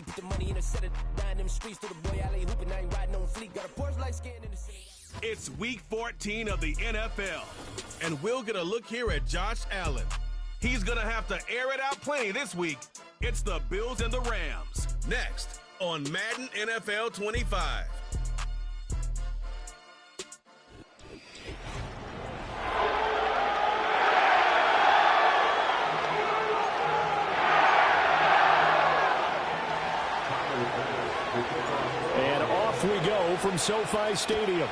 deep. Put the money in a set of down them streets to the boy alley hooping. I ain't riding on fleek. Got a Porsche light skin in the city. It's week 14 of the NFL, and we'll get a look here at Josh Allen. He's going to have to air it out plenty this week. It's the Bills and the Rams. Next on Madden NFL 25. And off we go from SoFi Stadium.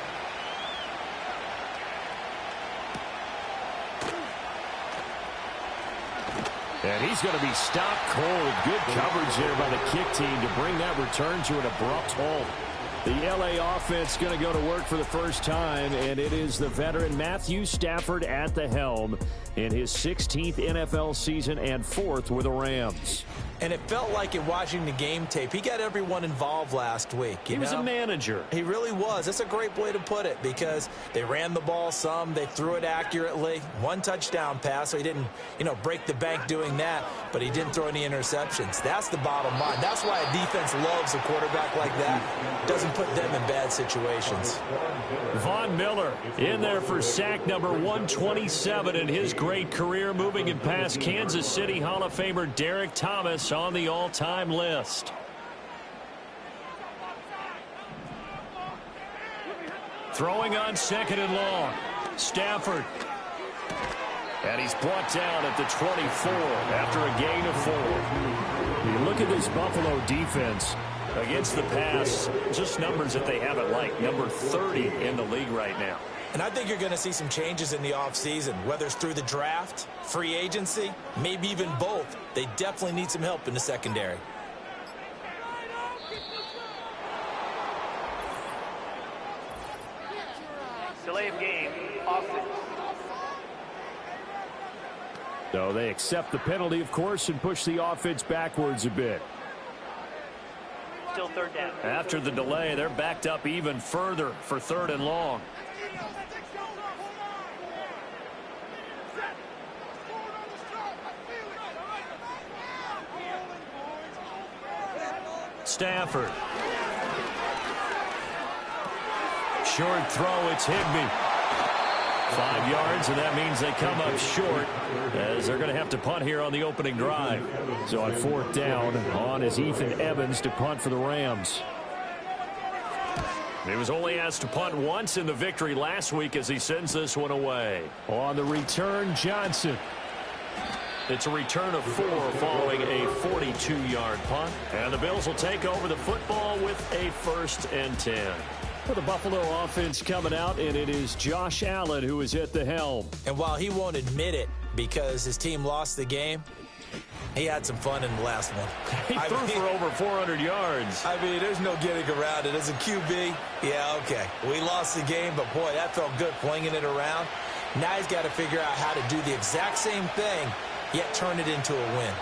And he's going to be stopped cold. Good coverage there by the kick team to bring that return to an abrupt halt. The LA offense going to go to work for the first time, and it is the veteran Matthew Stafford at the helm in his 16th NFL season and 4th with the Rams. And it felt like in watching the game tape, he got everyone involved last week. He was a manager. He really was. That's a great way to put it because they ran the ball some. They threw it accurately. One touchdown pass, so he didn't, break the bank doing that, but he didn't throw any interceptions. That's the bottom line. That's why a defense loves a quarterback like that. Doesn't put them in bad situations. Von Miller in there for sack number 127 in his great career, moving it past Kansas City Hall of Famer Derek Thomas on the all-time list. Throwing on 2nd and long. Stafford. And he's brought down at the 24 after a gain of 4. You look at this Buffalo defense against the pass, just numbers that they haven't liked. Number 30 in the league right now. And I think you're going to see some changes in the offseason, whether it's through the draft, free agency, maybe even both. They definitely need some help in the secondary. Delay of game, offense. So they accept the penalty, of course, and push the offense backwards a bit. Still 3rd down. After the delay, they're backed up even further for 3rd and long. Stafford. Short throw, it's Higbee. 5 yards, and that means they come up short as they're going to have to punt here on the opening drive. So on 4th down, on is Ethan Evans to punt for the Rams. He was only asked to punt once in the victory last week as he sends this one away. On the return, Johnson. It's a return of 4 following a 42-yard punt. And the Bills will take over the football with a 1st and 10. For the Buffalo offense coming out, and it is Josh Allen who is at the helm. And while he won't admit it because his team lost the game, he had some fun in the last one. He threw for over 400 yards. I mean, there's no getting around it. As a QB, yeah, okay. We lost the game, but boy, that felt good flinging it around. Now he's got to figure out how to do the exact same thing, yet turn it into a win.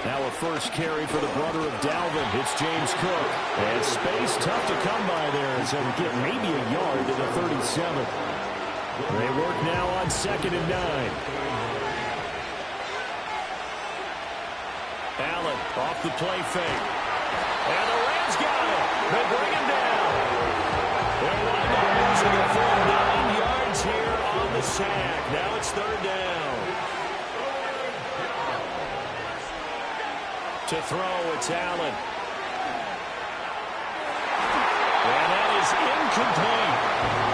Now a first carry for the brother of Dalvin. It's James Cook. And space tough to come by there, so we get maybe a yard to the 37. They work now on 2nd and 9. Allen off the play fake. And the Rams got it. They bring him down. They're losing it for 9 yards here on the sack. Now it's 3rd down. To throw, it's Allen. And that is incomplete.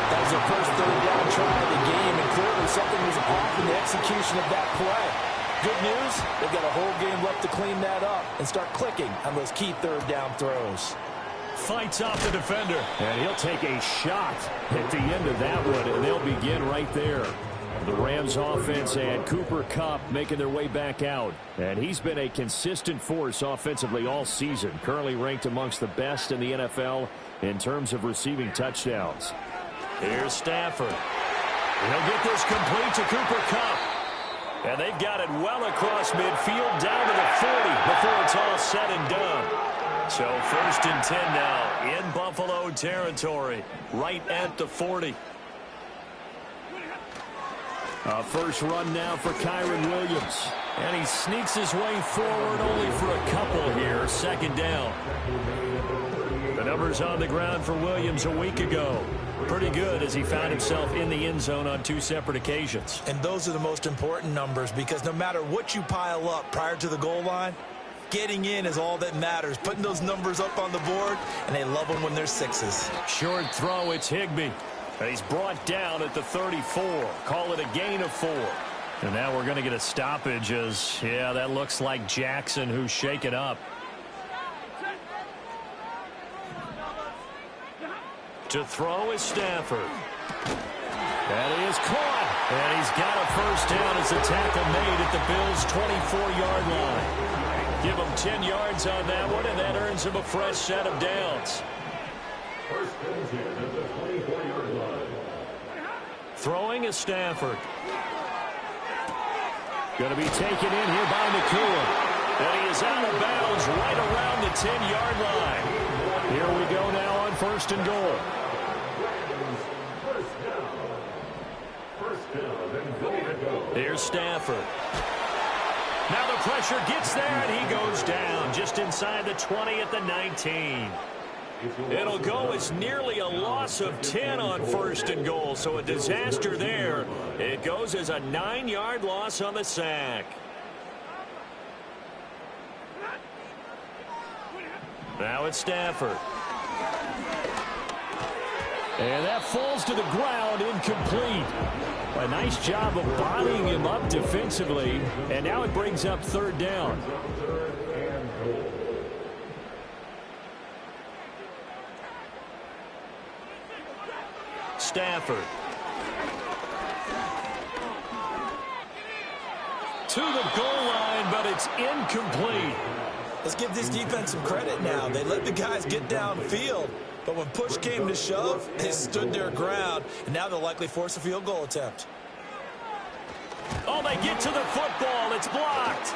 That was their first 3rd down try of the game, and clearly something was off in the execution of that play. Good news, they've got a whole game left to clean that up and start clicking on those key 3rd down throws. Fights off the defender. And he'll take a shot at the end of that one, and they'll begin right there. The Rams offense and Cooper Kupp making their way back out. And he's been a consistent force offensively all season. Currently ranked amongst the best in the NFL in terms of receiving touchdowns. Here's Stafford. He'll get this complete to Cooper Kupp. And they've got it well across midfield down to the 40 before it's all said and done. So 1st and 10 now in Buffalo territory, right at the 40. First run now for Kyren Williams. And he sneaks his way forward only for a couple here. Second down. The numbers on the ground for Williams a week ago. Pretty good as he found himself in the end zone on 2 separate occasions. And those are the most important numbers because no matter what you pile up prior to the goal line, getting in is all that matters. Putting those numbers up on the board, and they love them when they're 6s. Short throw, it's Higbee. And he's brought down at the 34. Call it a gain of 4. And now we're going to get a stoppage as, yeah, that looks like Jackson who's shaken up. To throw is Stafford. That is caught. And he's got a first down as a tackle made at the Bills' 24-yard line. Give him 10 yards on that one, and that earns him a fresh set of downs. Throwing is Stafford. Going to be taken in here by Nakua. And he is out of bounds right around the 10-yard line. Here we go now on 1st and goal. Here's Stafford. Now the pressure gets there, and he goes down just inside the 20 at the 19. It'll go as nearly a loss of 10 on 1st and goal, so a disaster there. It goes as a 9-yard loss on the sack. Now it's Stafford. And that falls to the ground, incomplete. A nice job of bodying him up defensively, and now it brings up 3rd down. Stafford. To the goal line, but it's incomplete. Let's give this defense some credit now. They let the guys get downfield, but when push came to shove, they stood their ground, and now they'll likely force a field goal attempt. Oh, they get to the football. It's blocked.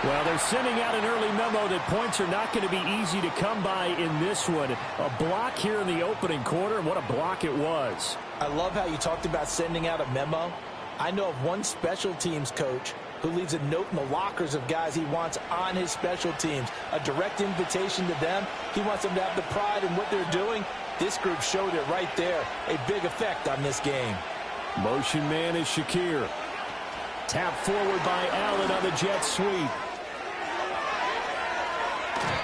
Well, they're sending out an early memo that points are not going to be easy to come by in this one. A block here in the opening quarter, and what a block it was. I love how you talked about sending out a memo. I know of one special teams coach who leaves a note in the lockers of guys he wants on his special teams. A direct invitation to them. He wants them to have the pride in what they're doing. This group showed it right there. A big effect on this game. Motion man is Shakir. Tap forward by Allen on the jet sweep.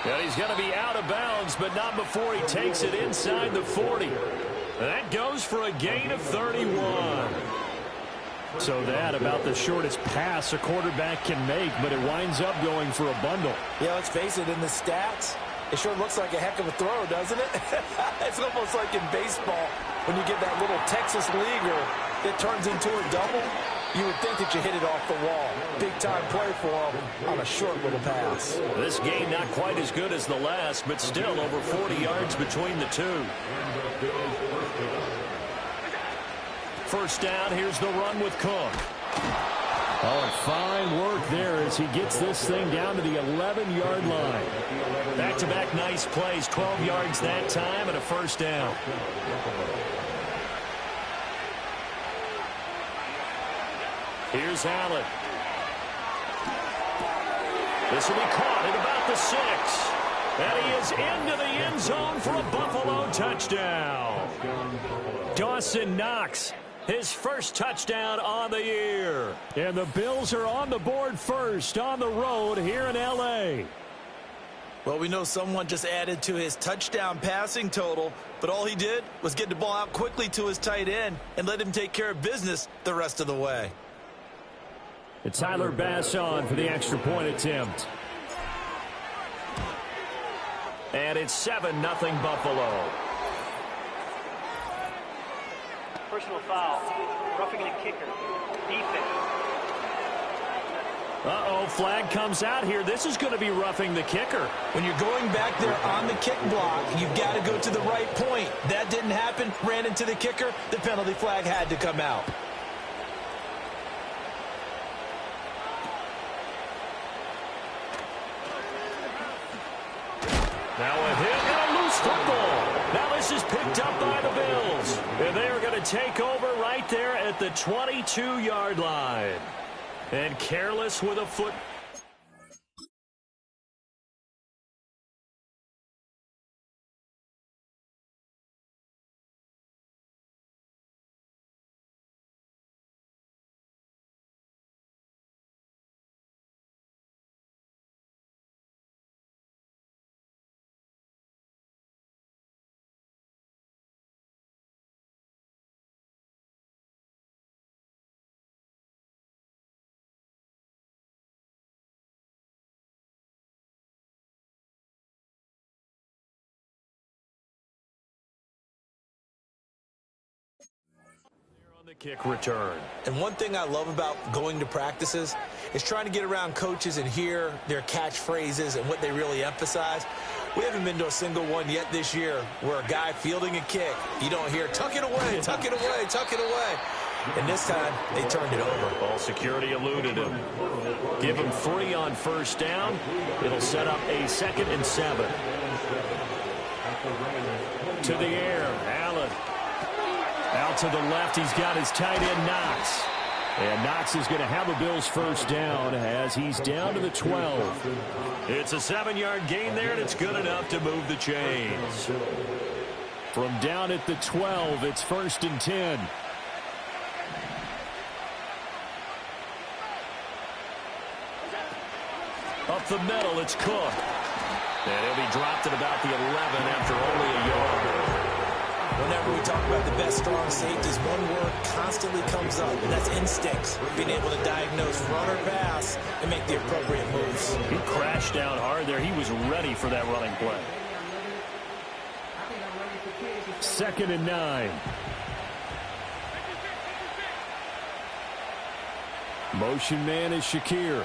And he's going to be out of bounds, but not before he takes it inside the 40. That goes for a gain of 31. So that about the shortest pass a quarterback can make, but it winds up going for a bundle. Yeah, let's face it, in the stats, it sure looks like a heck of a throw, doesn't it? It's almost like in baseball when you get that little Texas leaguer that turns into a double. You would think that you hit it off the wall. Big-time play for him on a short little pass. This game not quite as good as the last, but still over 40 yards between the two. First down, here's the run with Cook. Oh, and fine work there as he gets this thing down to the 11-yard line. Back-to-back nice plays, 12 yards that time and a first down. Here's Allen. This will be caught at about the 6. And he is into the end zone for a Buffalo touchdown. Dawson Knox, his first touchdown on the year. And the Bills are on the board first on the road here in L.A. Well, we know someone just added to his touchdown passing total, but all he did was get the ball out quickly to his tight end and let him take care of business the rest of the way. It's Tyler Bass on for the extra point attempt. And it's 7-0 Buffalo. Personal foul. Roughing the kicker. Defense. Uh-oh, flag comes out here. This is going to be roughing the kicker. When you're going back there on the kick block, you've got to go to the right point. That didn't happen. Ran into the kicker. The penalty flag had to come out. Now a hit and a loose football. Now this is picked up by the Bills. And they are going to take over right there at the 22-yard line. And careless with a foot. The kick return. And one thing I love about going to practices is trying to get around coaches and hear their catchphrases and what they really emphasize. We haven't been to a single one yet this year where a guy fielding a kick, you don't hear, tuck it away, tuck it away, tuck it away. And this time, they turned it over. Ball security eluded him. Give him 3 on first down. It'll set up a 2nd and 7. To the air, Allen. Out to the left, he's got his tight end, Knox. And Knox is going to have a Bills first down as he's down to the 12. It's a 7-yard gain there, and it's good enough to move the chains. From down at the 12, it's 1st and 10. Up the middle, it's Cook. And he'll be dropped at about the 11 after only a yard. Whenever we talk about the best strong safeties, one word constantly comes up, and that's instincts. Being able to diagnose run or pass and make the appropriate moves. He crashed down hard there. He was ready for that running play. 2nd and 9. Motion man is Shakir.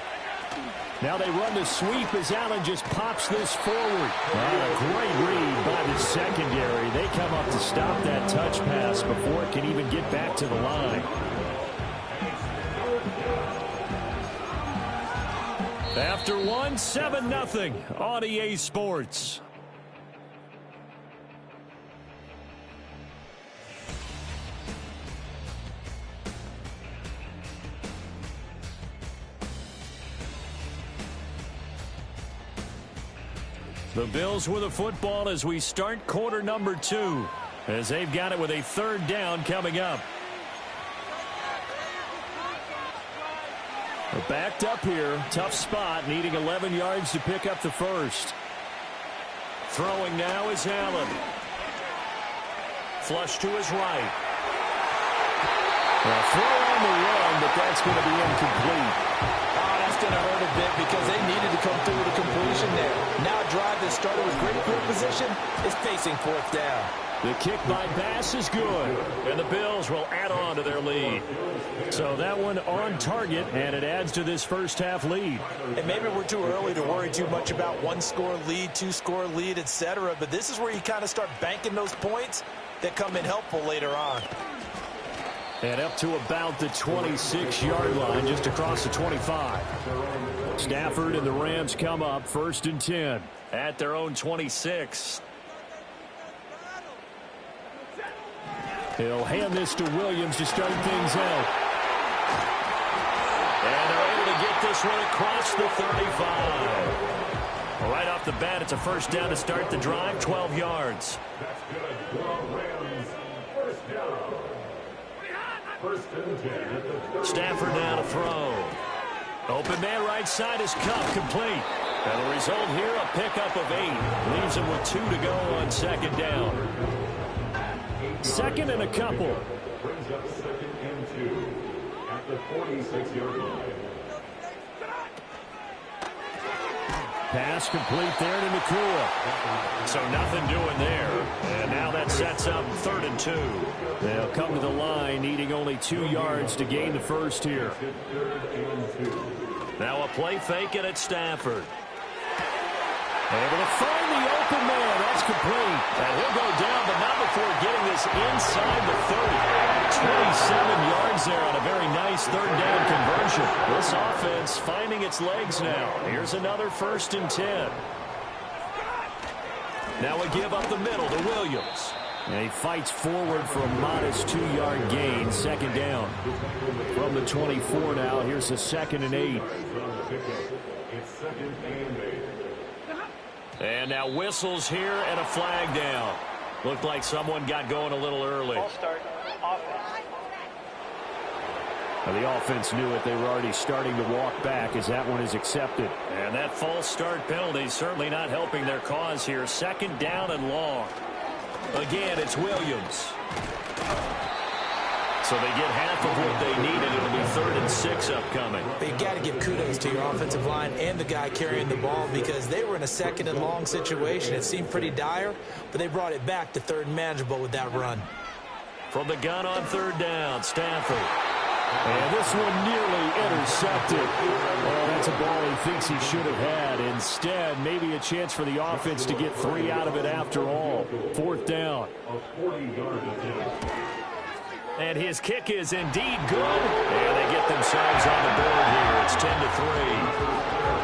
Now they run the sweep as Allen just pops this forward. A great read by the secondary. They come up to stop that touch pass before it can even get back to the line. After 1, 7-0 on EA Sports. The Bills with a football as we start quarter number 2, as they've got it with a 3rd down coming up. They're backed up here. Tough spot, needing 11 yards to pick up the first. Throwing now is Allen. Flush to his right. A throw on the run, but that's going to be incomplete. Going to hurt a bit because they needed to come through with a completion there. Now a drive that started with great field position is facing 4th down. The kick by Bass is good, and the Bills will add on to their lead. So that one on target, and it adds to this first half lead. And maybe we're too early to worry too much about 1-score lead, 2-score lead, etc. But this is where you kind of start banking those points that come in helpful later on. And up to about the 26-yard line, just across the 25. Stafford and the Rams come up 1st and 10 at their own 26. He'll hand this to Williams to start things out. And they're able to get this one across the 35. Right off the bat, it's a 1st down to start the drive, 12 yards. Stafford now to throw. Open man right side is Kupp, complete. And the result here, a pickup of 8. Leaves him with 2 to go on 2nd down. 2nd and a couple. Brings up 2nd and 2 at the 46-yard line. Pass complete there to Nakua. So nothing doing there. And now that sets up 3rd and 2. They'll come to the line needing only 2 yards to gain the first here. Now a play fake and it's Stafford. Able to find the open man. That's complete. And he'll go down, but not before getting this inside the 30. 27 yards there on a very nice 3rd down conversion. This offense finding its legs now. Here's another 1st and 10. Now a give up the middle to Williams. And he fights forward for a modest 2-yard gain. Second down. From the 24 now, here's a 2nd and 8. It's 2nd and 8. And now whistles here and a flag down. Looked like someone got going a little early. Ball start, offense. Now the offense knew it. They were already starting to walk back as that one is accepted. And that false start penalty certainly not helping their cause here. 2nd down and long. Again, it's Williams. So they get half of what they needed. It'll be 3rd and 6 upcoming. But you got to give kudos to your offensive line and the guy carrying the ball because they were in a 2nd and long situation. It seemed pretty dire, but they brought it back to 3rd and manageable with that run. From the gun on 3rd down, Stafford. And this one nearly intercepted. Well, that's a ball he thinks he should have had. Instead, maybe a chance for the offense to get 3 out of it after all. 4th down. A 40-yard attempt. And his kick is indeed good. And they get themselves on the board here. It's 10-3.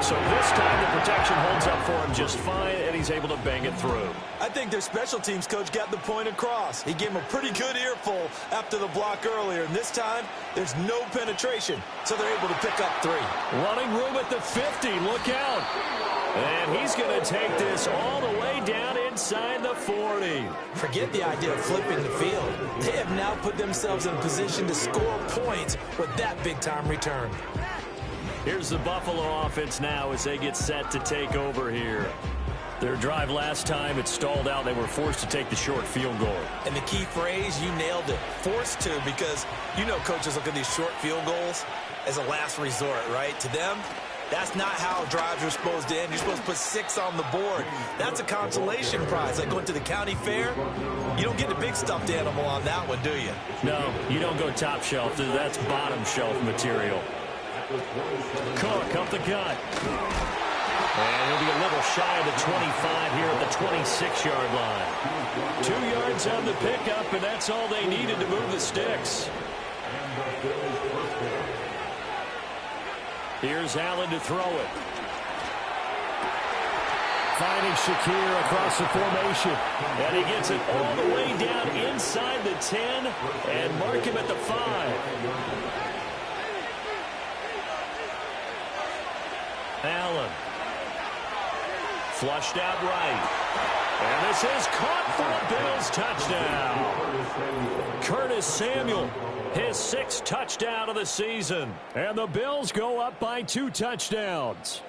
So this time the protection holds up for him just fine, and he's able to bang it through. I think their special teams coach got the point across. He gave him a pretty good earful after the block earlier, and this time there's no penetration, so they're able to pick up 3. Running room at the 50. Look out. And he's going to take this all the way down inside the 40. Forget the idea of flipping the field. They have now put themselves in a position to score points with that big-time return. Here's the Buffalo offense now as they get set to take over here. Their drive last time, it stalled out. They were forced to take the short field goal. And the key phrase, you nailed it. Forced to, because you know coaches look at these short field goals as a last resort, right? To them, that's not how drives are supposed to end. You're supposed to put 6 on the board. That's a consolation prize. Like going to the county fair, you don't get the big stuffed animal on that one, do you? No, you don't go top shelf. That's bottom shelf material. Cook up the gut. And he'll be a little shy of the 25 here at the 26-yard line. 2 yards on the pickup, and that's all they needed to move the sticks. Here's Allen to throw it. Finding Shakir across the formation. And he gets it all the way down inside the 10 and mark him at the 5. Allen. Flushed out right. And this is caught for a Bills touchdown. Curtis Samuel, his 6th touchdown of the season. And the Bills go up by 2 touchdowns.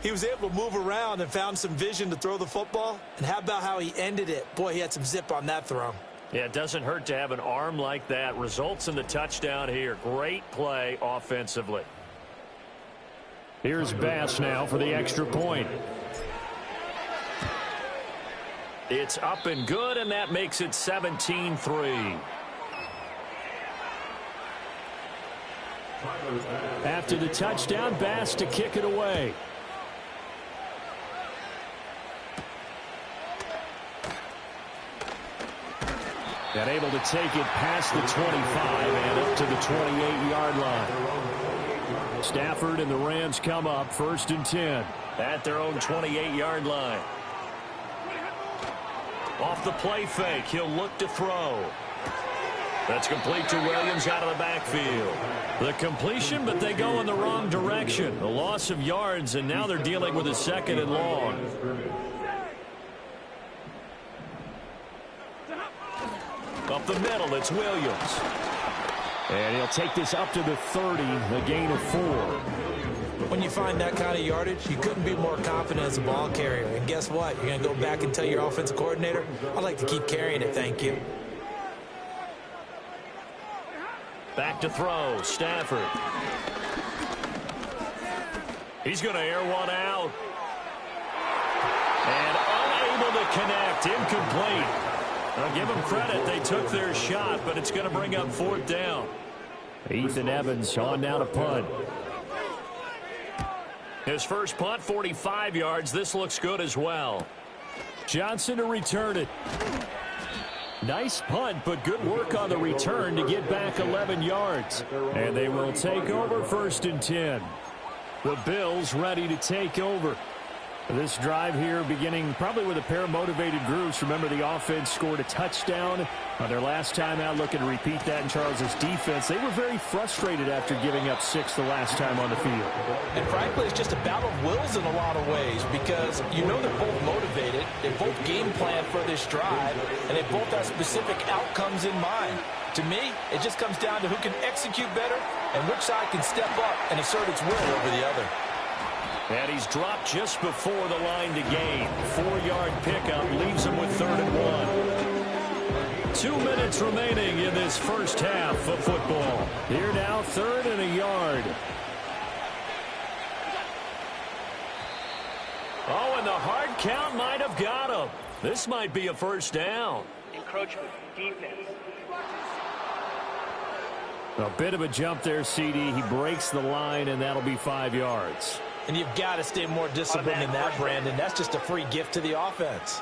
He was able to move around and found some vision to throw the football. And how about how he ended it? Boy, he had some zip on that throw. Yeah, it doesn't hurt to have an arm like that. Results in the touchdown here. Great play offensively. Here's Bass now for the extra point. It's up and good, and that makes it 17-3. After the touchdown, Bass to kick it away. And able to take it past the 25 and up to the 28-yard line. Stafford and the Rams come up 1st and 10 at their own 28-yard line. Off the play fake, he'll look to throw. That's complete to Williams out of the backfield. The completion, but they go in the wrong direction. A loss of yards, and now they're dealing with a 2nd and long. Up the middle, it's Williams. And he'll take this up to the 30, a gain of 4. When you find that kind of yardage, you couldn't be more confident as a ball carrier. And guess what? You're going to go back and tell your offensive coordinator, I'd like to keep carrying it, thank you. Back to throw, Stafford. He's going to air one out. And unable to connect, incomplete. I'll give them credit. They took their shot, but it's going to bring up 4th down. Ethan Evans on now to punt. His first punt, 45 yards. This looks good as well. Johnson to return it. Nice punt, but good work on the return to get back 11 yards. And they will take over 1st and 10. The Bills ready to take over. This drive here beginning probably with a pair of motivated groups. Remember, the offense scored a touchdown on their last time out, looking to repeat that in Charles's defense. They were very frustrated after giving up 6 the last time on the field. And frankly, it's just a battle of wills in a lot of ways because you know they're both motivated. They both game plan for this drive, and they both have specific outcomes in mind. To me, it just comes down to who can execute better and which side can step up and assert its will over the other. And he's dropped just before the line to gain. 4-yard pickup leaves him with 3rd and 1. 2 minutes remaining in this first half of football. Here now, 3rd and a yard. Oh, and the hard count might have got him. This might be a first down. Encroachment, defense. A bit of a jump there, CD. He breaks the line, and that'll be 5 yards. And you've got to stay more disciplined than that, Brandon. That's just a free gift to the offense.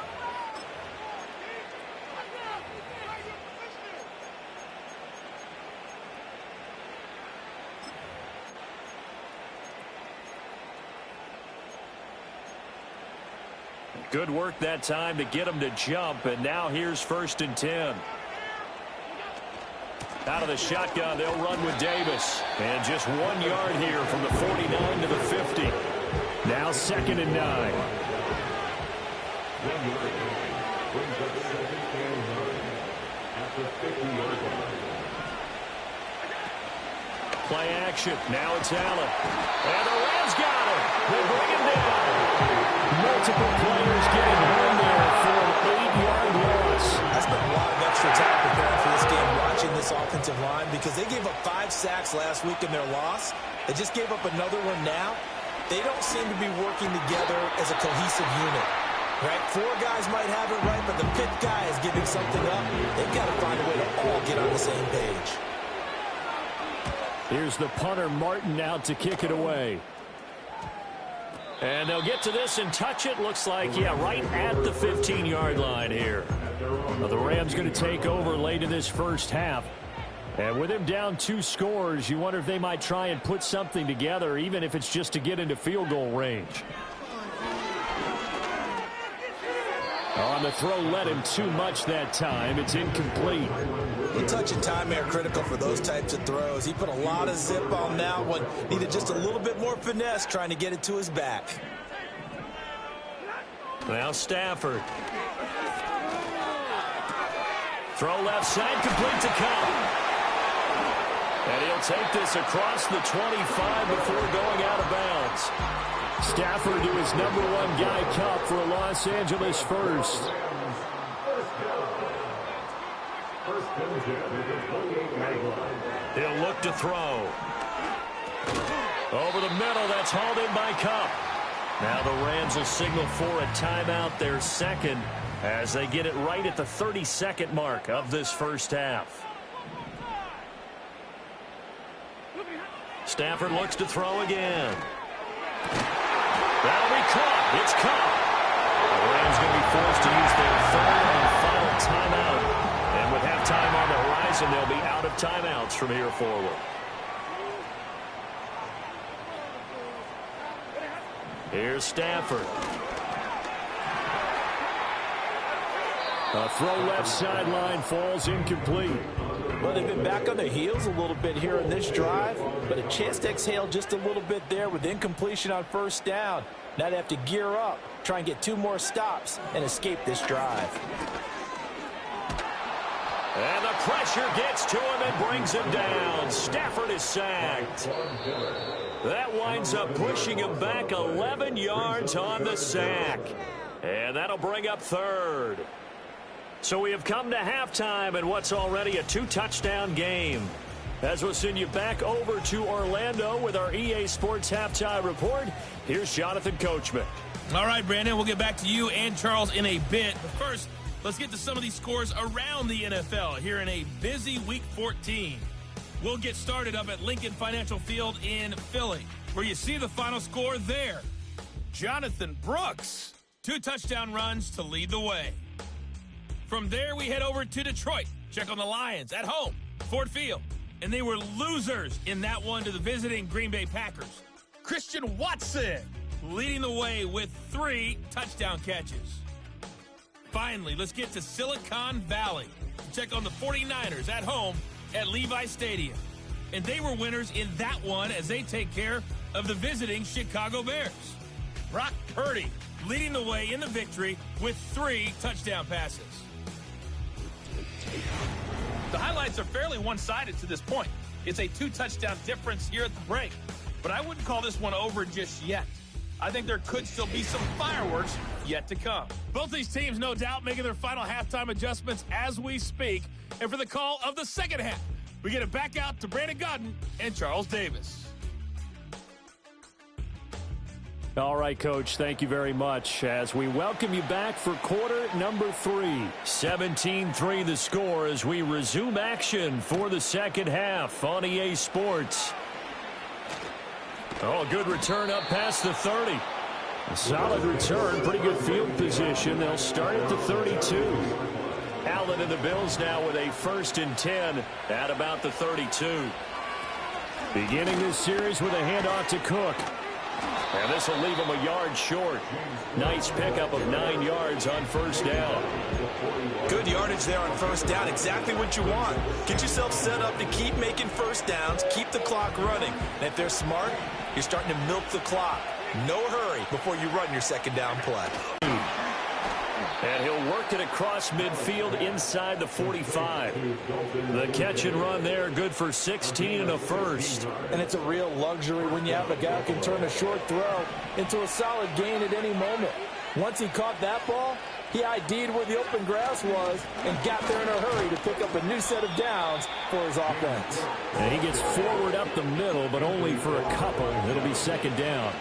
Good work that time to get him to jump, and now here's 1st and 10. Out of the shotgun, they'll run with Davis. And just 1 yard here from the 49 to the 50. Now 2nd and 9. Play action. Now it's Allen. And the Rams got him. They bring him down. Multiple players getting home there for an 8-yard loss. I spent a lot of extra time preparing for this game watching this offensive line because they gave up 5 sacks last week in their loss. They just gave up another one now. They don't seem to be working together as a cohesive unit. Right? 4 guys might have it right, but the 5th guy is giving something up. They've got to find a way to all get on the same page. Here's the punter, Martin, out to kick it away. And they'll get to this and touch it. Looks like, yeah, right at the 15-yard line here. Well, the Rams going to take over late in this first half. And with him down 2 scores, you wonder if they might try and put something together, even if it's just to get into field goal range. On the throw, led him too much that time. It's incomplete. A touch and time are critical for those types of throws. He put a lot of zip on that one. Needed just a little bit more finesse trying to get it to his back. Now Stafford. Throw left side, complete to Cup. And he'll take this across the 25 before going out of bounds. Stafford to his number 1 guy, Cup, for a Los Angeles first. He'll look to throw. Over the middle, that's hauled in by Cup. Now the Rams will signal for a timeout, their 2nd, as they get it right at the 32nd mark of this first half. Stafford looks to throw again. That'll be caught. It's Cup. The Rams going to be forced to use their 3rd and final timeout. And with halftime on the horizon, they'll be out of timeouts from here forward. Here's Stafford. A throw left sideline falls incomplete. Well, they've been back on their heels a little bit here in this drive, but a chance to exhale just a little bit there with incompletion on 1st down. Now they have to gear up, try and get 2 more stops, and escape this drive. And the pressure gets to him and brings him down. Stafford is sacked. That winds up pushing him back 11 yards on the sack. And that'll bring up 3rd. So we have come to halftime in what's already a 2-touchdown game. As we'll send you back over to Orlando with our EA Sports Halftime Report, here's Jonathan Coachman. All right, Brandon, we'll get back to you and Charles in a bit. But first, let's get to some of these scores around the NFL here in a busy Week 14. We'll get started up at Lincoln Financial Field in Philly, where you see the final score there. Jonathan Brooks, 2 touchdown runs to lead the way. From there, we head over to Detroit. Check on the Lions at home, Ford Field. And they were losers in that one to the visiting Green Bay Packers. Christian Watson leading the way with 3 touchdown catches. Finally, let's get to Silicon Valley to check on the 49ers at home at Levi Stadium. And they were winners in that one as they take care of the visiting Chicago Bears. Brock Purdy leading the way in the victory with 3 touchdown passes. The highlights are fairly one-sided to this point. It's a 2-touchdown difference here at the break. But I wouldn't call this one over just yet. I think there could still be some fireworks yet to come. Both these teams, no doubt, making their final halftime adjustments as we speak. And for the call of the second half, we get it back out to Brandon Gaudin and Charles Davis. All right, Coach, thank you very much as we welcome you back for quarter number 3. 17-3 the score as we resume action for the second half on EA Sports. Oh, good return up past the 30. A solid return, pretty good field position. They'll start at the 32. Allen and the Bills now with a 1st and 10 at about the 32. Beginning this series with a handoff to Cook. And this will leave him a yard short. Nice pickup of 9 yards on first down. Good yardage there on first down. Exactly what you want. Get yourself set up to keep making first downs, keep the clock running. And if they're smart, you're starting to milk the clock. No hurry before you run your second down play. And he'll work it across midfield inside the 45. The catch and run there, good for 16 and a first. And it's a real luxury when you have a guy who can turn a short throw into a solid gain at any moment. Once he caught that ball, he ID'd where the open grass was and got there in a hurry to pick up a new set of downs for his offense. And he gets forward up the middle, but only for a couple. It'll be second down.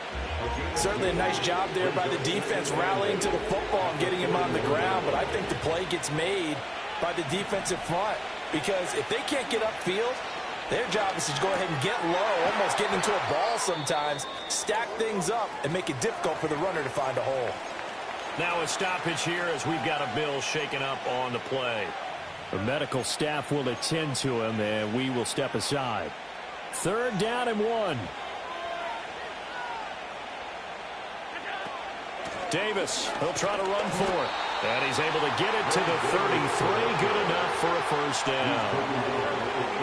Certainly a nice job there by the defense rallying to the football and getting him on the ground, but I think the play gets made by the defensive front because if they can't get upfield, their job is to go ahead and get low, almost get into a ball sometimes, stack things up, and make it difficult for the runner to find a hole. Now a stoppage here as we've got a Bill shaken up on the play. The medical staff will attend to him, and we will step aside. 3rd down and 1. Davis, he'll try to run for it. And he's able to get it to the 33. Good enough for a first down.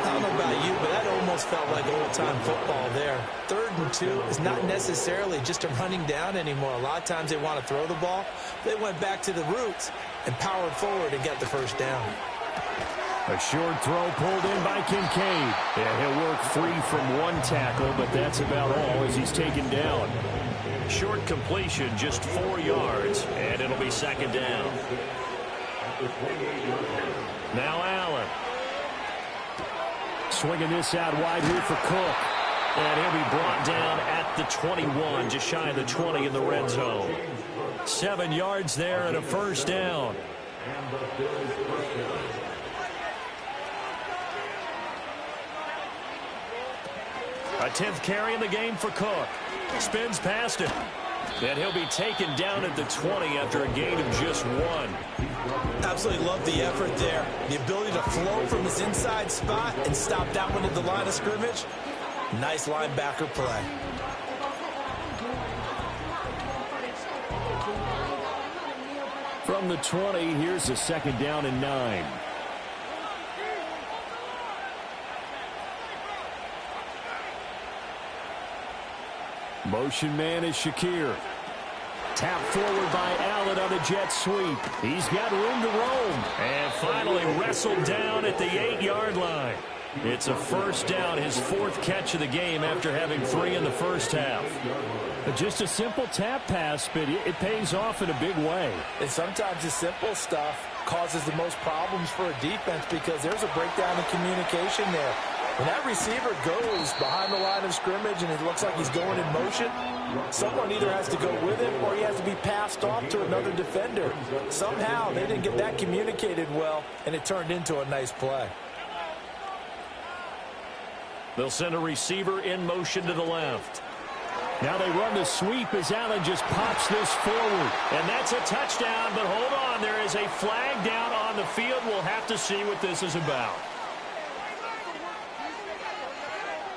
I don't know about you, but that almost felt like old-time football there. 3rd and 2 is not necessarily just a running down anymore. A lot of times they want to throw the ball. They went back to the roots and powered forward and got the first down. A short throw pulled in by Kincaid. And he'll work free from 1 tackle, but that's about all as he's taken down. Short completion, just 4 yards, and it'll be second down. Now Allen. Swinging this out wide here for Cook. And he'll be brought down at the 21, just shy of the 20 in the red zone. 7 yards there and a first down. A 10th carry in the game for Cook. Spins past it. And he'll be taken down at the 20 after a gain of just 1. Absolutely love the effort there. The ability to flow from his inside spot and stop that one at the line of scrimmage. Nice linebacker play. From the 20, here's a 2nd down and 9. Motion man is Shakir. Tap forward by Allen on a jet sweep. He's got room to roam. And finally wrestled down at the 8-yard line. It's a first down, his 4th catch of the game after having 3 in the first half. Just a simple tap pass, but it pays off in a big way. And sometimes the simple stuff causes the most problems for a defense because there's a breakdown in communication there. When that receiver goes behind the line of scrimmage and it looks like he's going in motion, someone either has to go with him or he has to be passed off to another defender. Somehow they didn't get that communicated well, and it turned into a nice play. They'll send a receiver in motion to the left. Now they run the sweep as Allen just pops this forward. And that's a touchdown, but hold on. There is a flag down on the field. We'll have to see what this is about.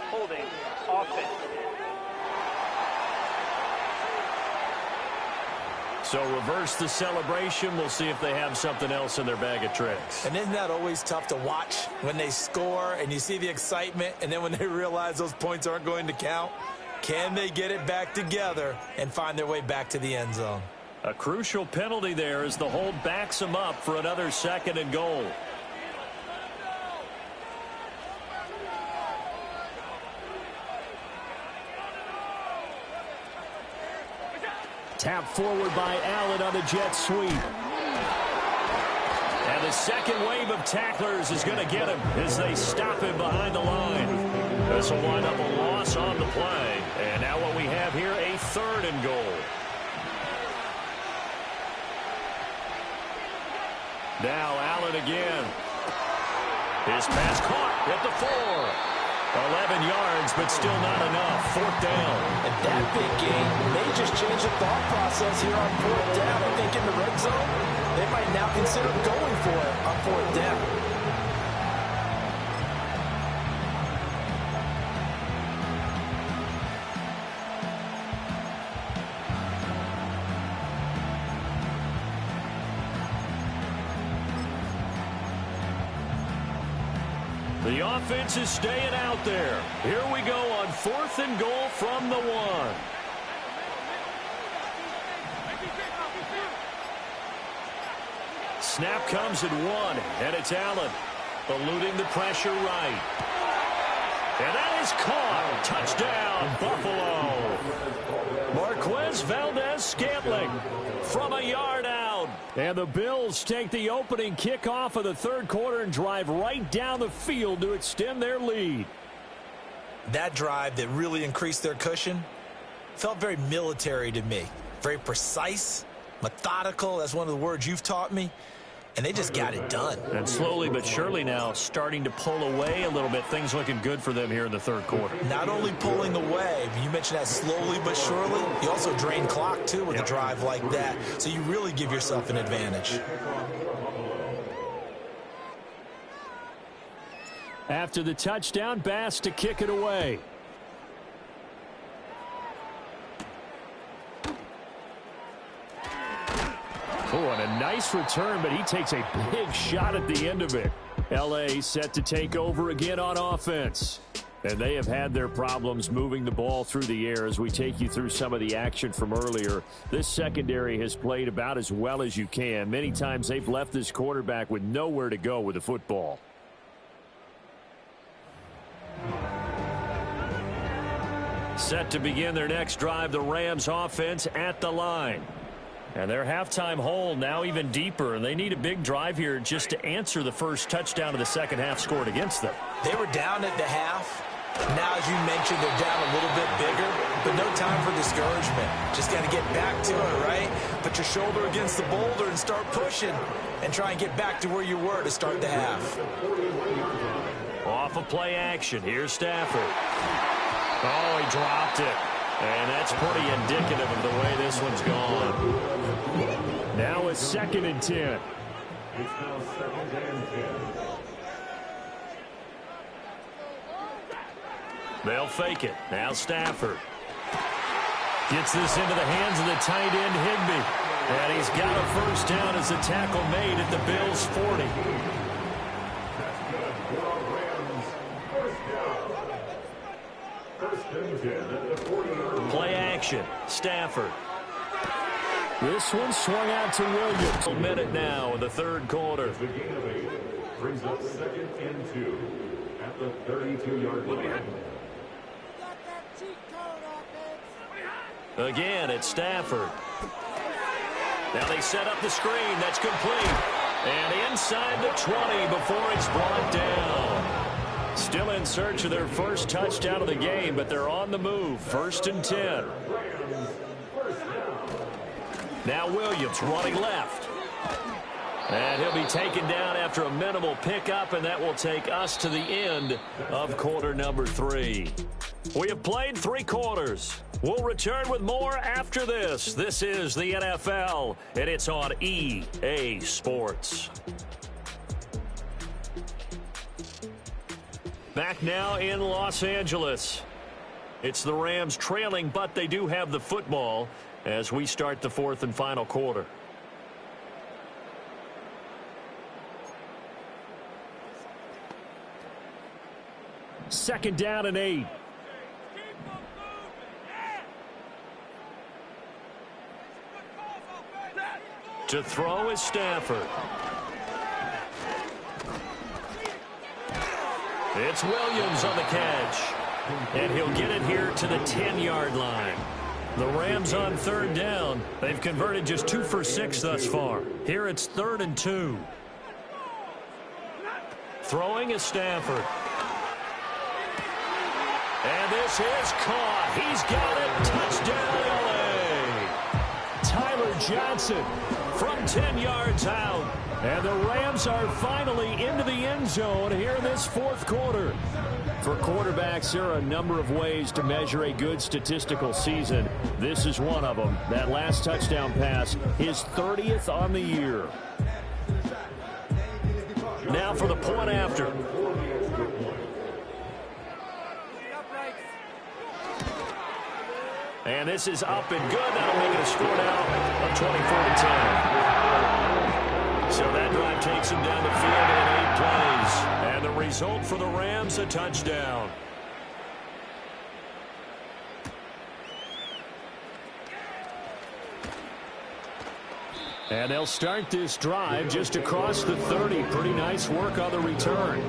Holding offense. So reverse the celebration. We'll see if they have something else in their bag of tricks. And isn't that always tough to watch when they score and you see the excitement, and then when they realize those points aren't going to count? Can they get it back together and find their way back to the end zone? A crucial penalty there as the hold backs them up for another 2nd and goal. Tap forward by Allen on the jet sweep. And the second wave of tacklers is going to get him as they stop him behind the line. This will wind up a loss on the play. And now what we have here, a 3rd and goal. Now Allen again. His pass caught at the 4. 11 yards, but still not enough. 4th down. And that big game may just change the thought process here on 4th down. I think in the red zone, they might now consider going for it on 4th down. The offense is staying out there. Here we go on 4th and goal from the 1. Snap comes at 1, and it's Allen. Eluding the pressure right. And that is caught. Touchdown, Buffalo. Marquez Valdez-Scantling from a yard out. And the Bills take the opening kickoff of the 3rd quarter and drive right down the field to extend their lead. That drive that really increased their cushion felt very military to me. Very precise, methodical. That's one of the words you've taught me. And they just got it done. And slowly but surely now starting to pull away a little bit. Things looking good for them here in the 3rd quarter. Not only pulling away, you mentioned that slowly but surely. You also drain clock, too, with a drive like that. So you really give yourself an advantage. After the touchdown, Bass to kick it away. Oh, and a nice return, but he takes a big shot at the end of it. L.A. set to take over again on offense. And they have had their problems moving the ball through the air as we take you through some of the action from earlier. This secondary has played about as well as you can. Many times they've left this quarterback with nowhere to go with the football. Set to begin their next drive, the Rams offense at the line. And their halftime hole now even deeper, and they need a big drive here just to answer the first touchdown of the second half scored against them. They were down at the half. Now, as you mentioned, they're down a little bit bigger, but no time for discouragement. Just got to get back to it, right? Put your shoulder against the boulder and start pushing and try and get back to where you were to start the half. Off of play action. Here's Stafford. Oh, he dropped it. And that's pretty indicative of the way this one's gone. Now it's 2nd and 10. It's now 2nd and 10. They'll fake it. Now Stafford. Gets this into the hands of the tight end Higbee. And he's got a first down as the tackle made at the Bills' 40. Play action. Stafford. This one swung out to Williams. A minute now in the 3rd quarter. The gain of 8 brings up 2nd and 2 at the 32-yard line. Again, it's Stafford. Now they set up the screen. That's complete. And inside the 20 before it's brought down. Still in search of their first touchdown of the game, but they're on the move. 1st and 10. Now Williams running left. And he'll be taken down after a minimal pickup, and that will take us to the end of quarter number 3. We have played 3 quarters. We'll return with more after this. This is the NFL, and it's on EA Sports. Back now in Los Angeles. It's the Rams trailing, but they do have the football as we start the fourth and final quarter. Second down and 8. To throw is Stafford. It's Williams on the catch. And he'll get it here to the 10-yard line. The Rams on third down. They've converted just 2 for 6 thus far. Here it's 3rd and 2. Throwing is Stafford. And this is caught. He's got it. Touchdown, L.A. Tyler Johnson from 10 yards out. And the Rams are finally into the end zone here in this fourth quarter. For quarterbacks, there are a number of ways to measure a good statistical season. This is one of them. That last touchdown pass, his 30th on the year. Now for the point after. And this is up and good. That'll make it a score now of 24-10. So that drive takes him down the field in 8 plays. And the result for the Rams, a touchdown. And they'll start this drive just across the 30. Pretty nice work on the return.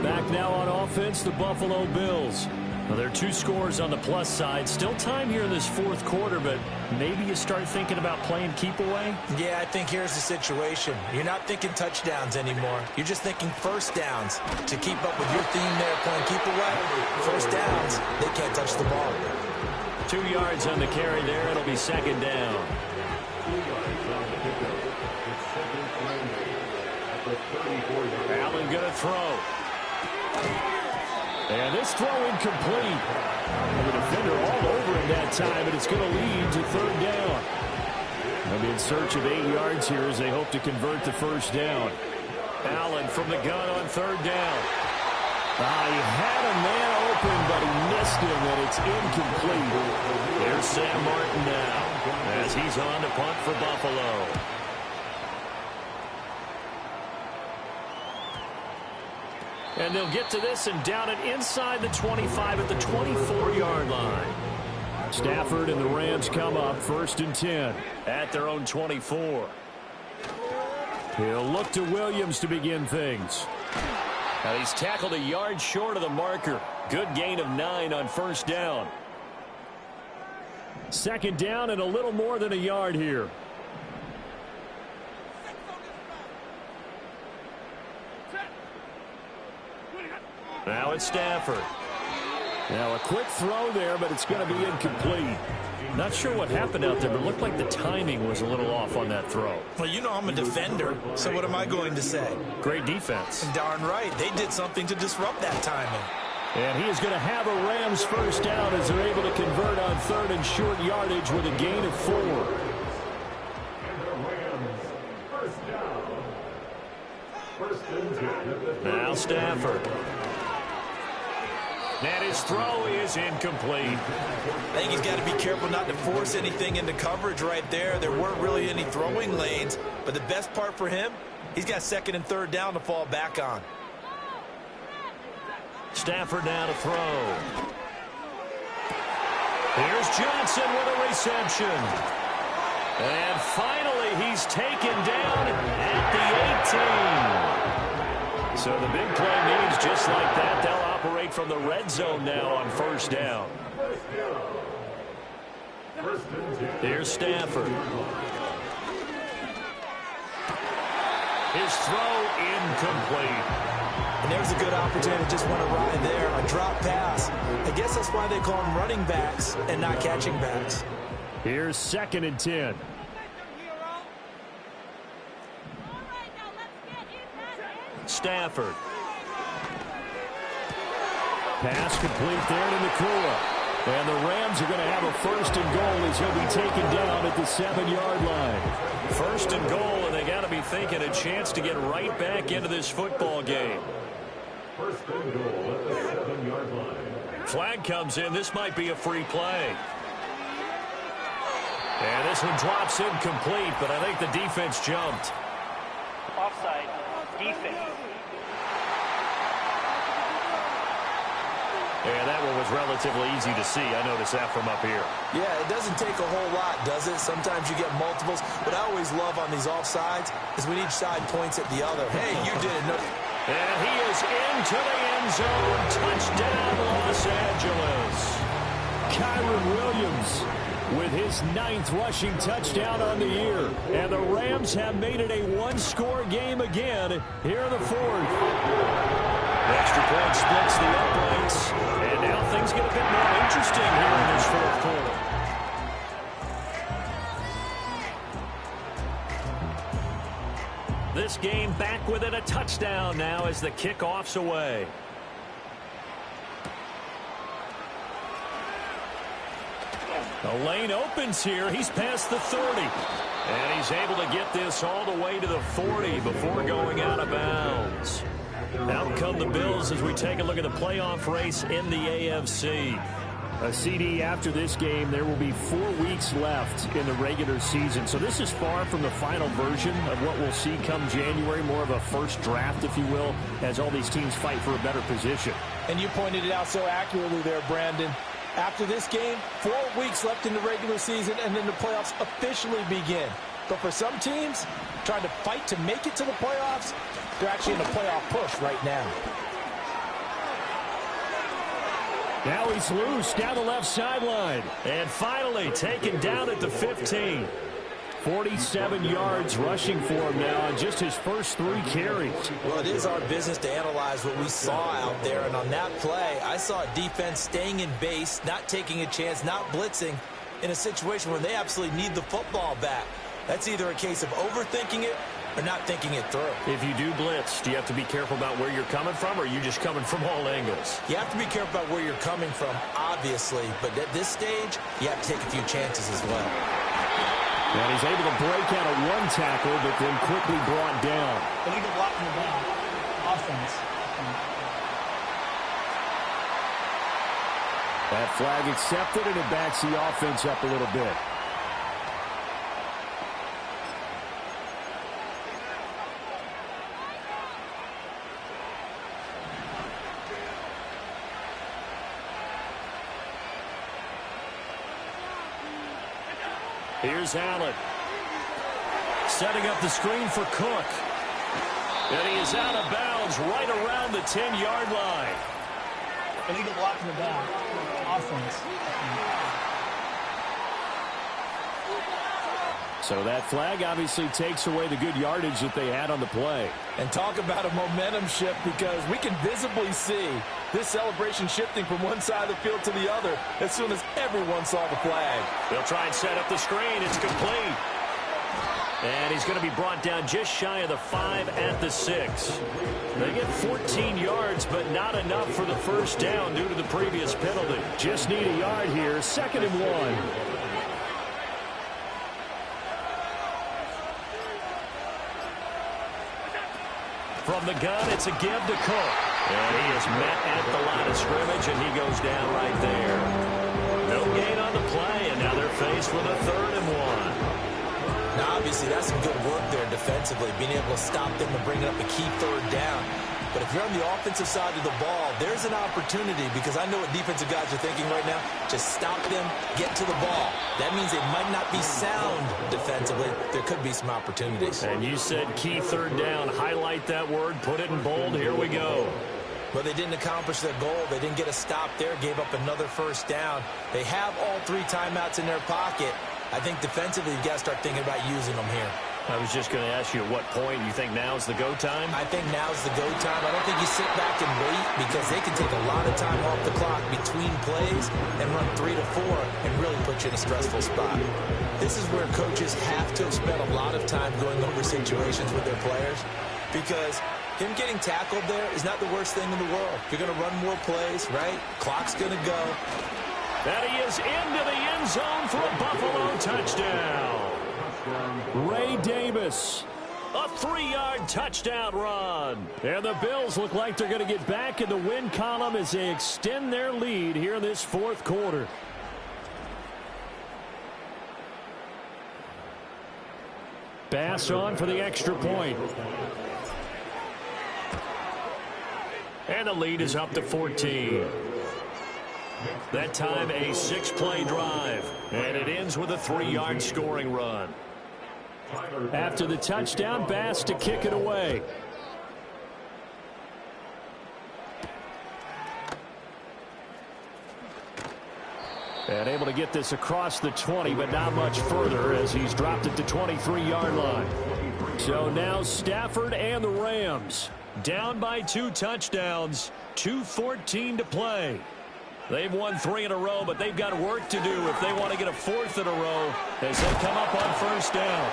Back now on offense, the Buffalo Bills. Well, there are 2 scores on the plus side. Still time here in this fourth quarter, but maybe you start thinking about playing keep away? Yeah, I think here's the situation. You're not thinking touchdowns anymore. You're just thinking first downs. To keep up with your theme there, playing keep away, first downs, they can't touch the ball. 2 yards on the carry there. It'll be second down. Allen going to throw. And this throw incomplete. And the defender all over him that time, and it's going to lead to third down. They'll be in search of 8 yards here as they hope to convert the first down. Allen from the gun on third down. He had a man open, but he missed him, and it's incomplete. There's Sam Martin now as he's on to punt for Buffalo. And they'll get to this and down it inside the 25 at the 24-yard line. Stafford and the Rams come up 1st and 10 at their own 24. He'll look to Williams to begin things. Now he's tackled a yard short of the marker. Good gain of 9 on first down. Second down and a little more than a yard here. Now it's Stafford. Now a quick throw there, but it's going to be incomplete. Not sure what happened out there, but it looked like the timing was a little off on that throw. Well, you know I'm a defender, so what am I going to say? Great defense. Darn right. They did something to disrupt that timing. And he is going to have a Rams first down as they're able to convert on third and short yardage with a gain of 4. Now Stafford. And his throw is incomplete. I think he's got to be careful not to force anything into coverage right there. There weren't really any throwing lanes, but the best part for him, he's got second and third down to fall back on. Stafford now to throw. Here's Johnson with a reception. And finally, he's taken down at the 18. So the big play means just like that, they'll operate from the red zone now on first down. Here's Stafford. His throw incomplete. And there's a good opportunity to just want to ride there. A drop pass. I guess that's why they call them running backs and not catching backs. Here's second and 10. Stafford. Pass complete there to Nakua. And the Rams are going to have a first and goal as he'll be taken down at the 7-yard line. First and goal, and they got to be thinking a chance to get right back into this football game. First and goal at the 7-yard line. Flag comes in. This might be a free play. And this one drops incomplete, but I think the defense jumped. Offside. Defense. And that one was relatively easy to see. I noticed that from up here. Yeah, it doesn't take a whole lot, does it? Sometimes you get multiples. What I always love on these offsides is when each side points at the other. Hey, you did it. No. And he is into the end zone. Touchdown, Los Angeles. Kyren Williams with his 9th rushing touchdown on the year. And the Rams have made it a one-score game again here in the 4th. Extra point splits the uprights, and now things get a bit more interesting here in this 4th quarter. This game back within a touchdown now as the kickoff's away. The lane opens here. He's past the 30. And he's able to get this all the way to the 40 before going out of bounds. Out come the Bills as we take a look at the playoff race in the AFC. A CD after this game, there will be 4 weeks left in the regular season. So this is far from the final version of what we'll see come January, more of a first draft, if you will, as all these teams fight for a better position. And you pointed it out so accurately there, Brandon. After this game, 4 weeks left in the regular season, and then the playoffs officially begin. But for some teams, trying to fight to make it to the playoffs, they're actually in a playoff push right now. Now he's loose down the left sideline. And finally taken down at the 15. 47 yards rushing for him now on just his first 3 carries. Well, it is our business to analyze what we saw out there. And on that play, I saw a defense staying in base, not taking a chance, not blitzing in a situation where they absolutely need the football back. That's either a case of overthinking it or not thinking it through. If you do blitz, do you have to be careful about where you're coming from, or are you just coming from all angles? You have to be careful about where you're coming from, obviously. But at this stage, you have to take a few chances as well. And he's able to break out of 1 tackle, but then quickly brought down. Illegal block from the down. Offense. That flag accepted, and it backs the offense up a little bit. Here's Allen. Setting up the screen for Cook. And he is out of bounds right around the 10-yard line. Illegal block from the down. Offense. So that flag obviously takes away the good yardage that they had on the play. And talk about a momentum shift, because we can visibly see this celebration shifting from one side of the field to the other as soon as everyone saw the flag. They'll try and set up the screen. It's complete. And he's going to be brought down just shy of the 5 at the 6. They get 14 yards, but not enough for the first down due to the previous penalty. Just need a yard here. 2nd and 1. From the gun, it's a give to Cook. And he is met at the line of scrimmage, and he goes down right there. No gain on the play, and now they're faced with a 3rd and 1. Now, obviously, that's some good work there defensively, being able to stop them and bring up a key 3rd down. But if you're on the offensive side of the ball, there's an opportunity, because I know what defensive guys are thinking right now. Just stop them, get to the ball. That means they might not be sound defensively. There could be some opportunities. And you said key 3rd down. Highlight that word. Put it in bold. Here we go. But they didn't accomplish their goal. They didn't get a stop there. Gave up another first down. They have all 3 timeouts in their pocket. I think defensively, you've got to start thinking about using them here. I was just going to ask you at what point you think now's the go time? I think now's the go time. I don't think you sit back and wait, because they can take a lot of time off the clock between plays and run 3 to 4 and really put you in a stressful spot. This is where coaches have to have spent a lot of time going over situations with their players, because him getting tackled there is not the worst thing in the world. If you're going to run more plays, right? Clock's going to go. And he is into the end zone for a Buffalo touchdown. Ray Davis, a 3-yard touchdown run. And the Bills look like they're going to get back in the win column as they extend their lead here in this 4th quarter. Bass on for the extra point. And the lead is up to 14. That time a 6-play drive. And it ends with a 3-yard scoring run. After the touchdown, Bass to kick it away. And able to get this across the 20, but not much further as he's dropped it to 23-yard line. So now Stafford and the Rams down by 2 touchdowns, 2:14 to play. They've won 3 in a row, but they've got work to do if they want to get a 4th in a row as they come up on first down.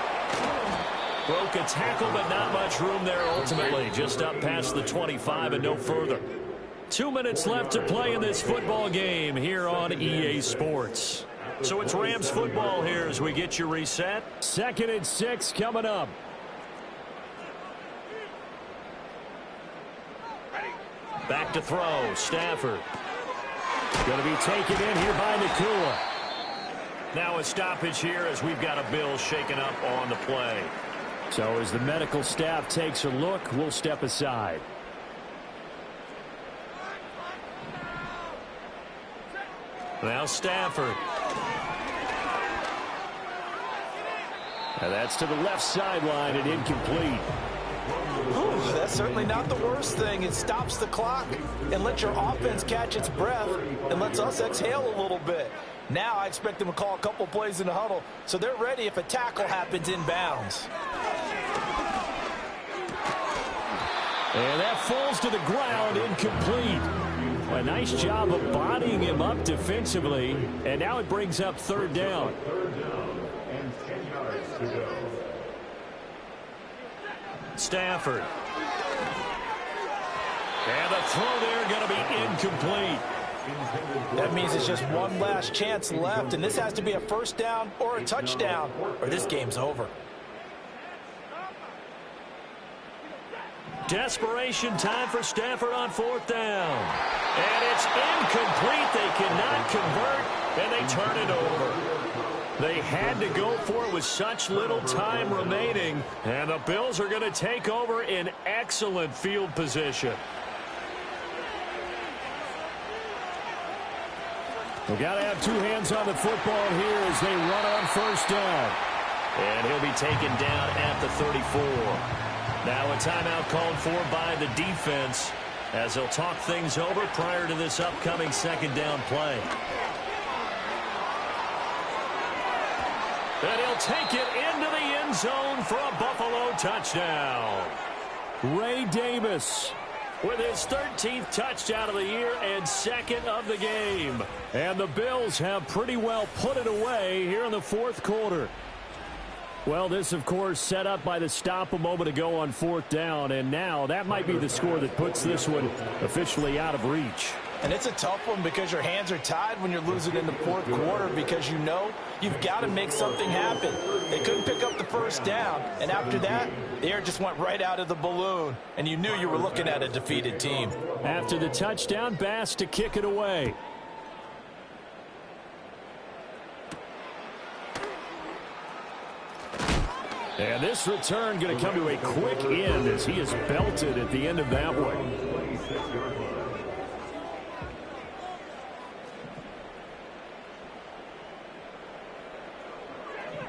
Broke a tackle, but not much room there ultimately. Just up past the 25 and no further. 2 minutes left to play in this football game here on EA Sports. So it's Rams football here as we get you reset. 2nd and 6 coming up. Back to throw. Stafford. Going to be taken in here by Nacua. Now a stoppage here as we've got a Bill shaken up on the play. So as the medical staff takes a look, we'll step aside. Now Stafford. And that's to the left sideline and incomplete. Ooh, that's certainly not the worst thing. It stops the clock and lets your offense catch its breath and lets us exhale a little bit. Now I expect them to call a couple plays in the huddle so they're ready if a tackle happens inbounds. And that falls to the ground, incomplete. A nice job of bodying him up defensively, and now it brings up 3rd down. 3rd down and 10 yards to go. Stafford. And the throw there going to be incomplete. That means it's just one last chance left, and this has to be a 1st down or a touchdown, or this game's over. Desperation time for Stafford on 4th down. And it's incomplete. They cannot convert, and they turn it over. They had to go for it with such little time remaining, and the Bills are going to take over in excellent field position. We've got to have 2 hands on the football here as they run on 1st down. And he'll be taken down at the 34. Now a timeout called for by the defense as they'll talk things over prior to this upcoming 2nd down play. And he'll take it into the end zone for a Buffalo touchdown. Ray Davis with his 13th touchdown of the year and 2nd of the game. And the Bills have pretty well put it away here in the 4th quarter. Well, this, of course, set up by the stop a moment ago on 4th down, and now that might be the score that puts this one officially out of reach. And it's a tough one because your hands are tied when you're losing in the 4th quarter because you know you've got to make something happen. They couldn't pick up the 1st down, and after that, the air just went right out of the balloon, and you knew you were looking at a defeated team. After the touchdown, Bass to kick it away. And this return going to come to a quick end as he is belted at the end of that one.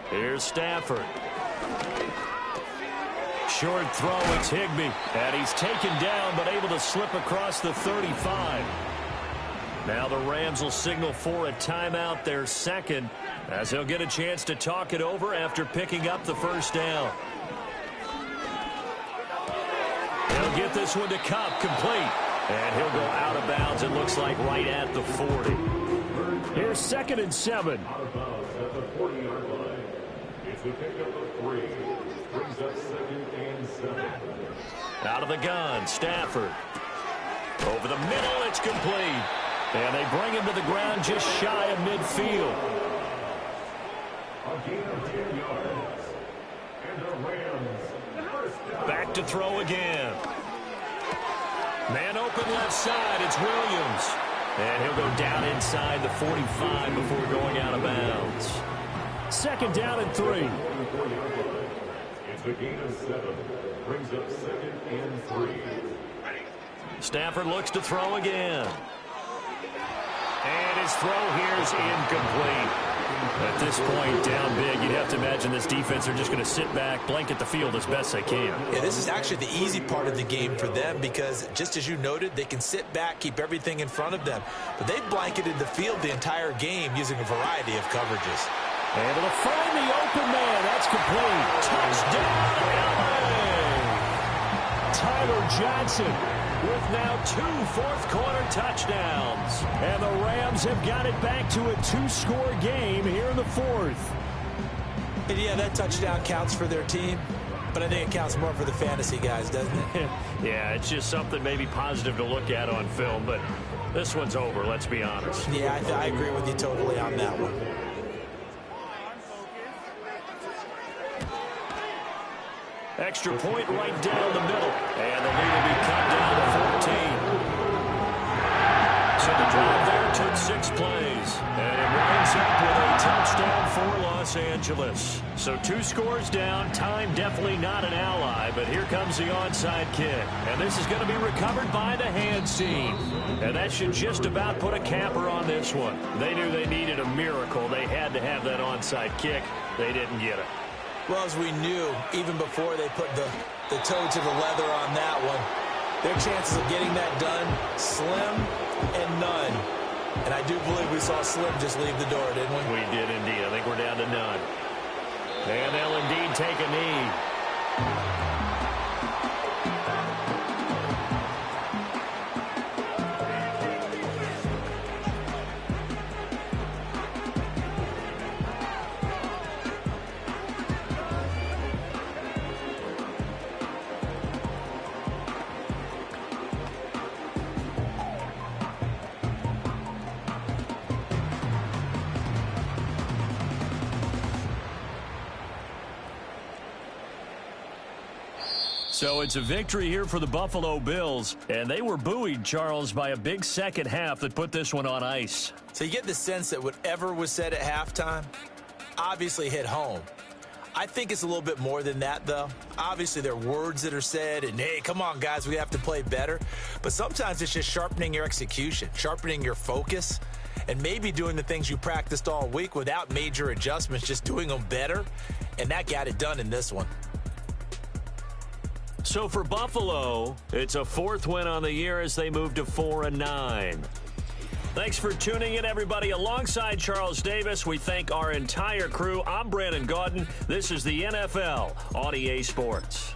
Here's Stafford. Short throw, it's Higbee. And he's taken down but able to slip across the 35. Now the Rams will signal for a timeout, their 2nd, as they'll get a chance to talk it over after picking up the 1st down. He'll get this one to Kupp, complete. And he'll go out of bounds, it looks like, right at the 40. Here's 2nd and 7. Out of bounds at the 40-yard line. It's a pickup of 3. Brings up 2nd and 7. Out of the gun, Stafford. Over the middle, it's complete. And they bring him to the ground just shy of midfield. A gain of 10 yards. And the Rams first down. Back to throw again. Man open left side, it's Williams. And he'll go down inside the 45 before going out of bounds. 2nd down and 3. It's a gain of 7. Brings up 2nd and 3. Stafford looks to throw again. And his throw here is incomplete. At this point, down big, you'd have to imagine this defense are just going to sit back, blanket the field as best they can. Yeah, this is actually the easy part of the game for them because, just as you noted, they can sit back, keep everything in front of them. But they've blanketed the field the entire game using a variety of coverages. Able to find the open man. That's complete. Touchdown, LA! Tyler Johnson with now 2 fourth-quarter touchdowns. And the Rams have got it back to a 2-score game here in the 4th. And yeah, that touchdown counts for their team, but I think it counts more for the fantasy guys, doesn't it? Yeah, it's just something maybe positive to look at on film, but this one's over, let's be honest. Yeah, I agree with you totally on that one. Extra point right down the middle. And the lead will be cut down to 14. So the drive there took 6 plays. And it winds up with a touchdown for Los Angeles. So 2 scores down. Time definitely not an ally. But here comes the onside kick. And this is going to be recovered by the hands team. And that should just about put a capper on this one. They knew they needed a miracle. They had to have that onside kick. They didn't get it. Well, as we knew, even before they put the toe to the leather on that one, their chances of getting that done, slim and none. And I do believe we saw Slim just leave the door, didn't we? We did indeed. I think we're down to none. And they'll indeed take a knee. So it's a victory here for the Buffalo Bills, and they were buoyed, Charles, by a big second half that put this one on ice. So you get the sense that whatever was said at halftime obviously hit home. I think it's a little bit more than that, though. Obviously, there are words that are said, and, hey, come on, guys, we have to play better. But sometimes it's just sharpening your execution, sharpening your focus, and maybe doing the things you practiced all week without major adjustments, just doing them better. And that got it done in this one. So for Buffalo, it's a 4th win on the year as they move to 4-9. Thanks for tuning in, everybody. Alongside Charles Davis, we thank our entire crew. I'm Brandon Gaudin. This is the NFL on EA Sports.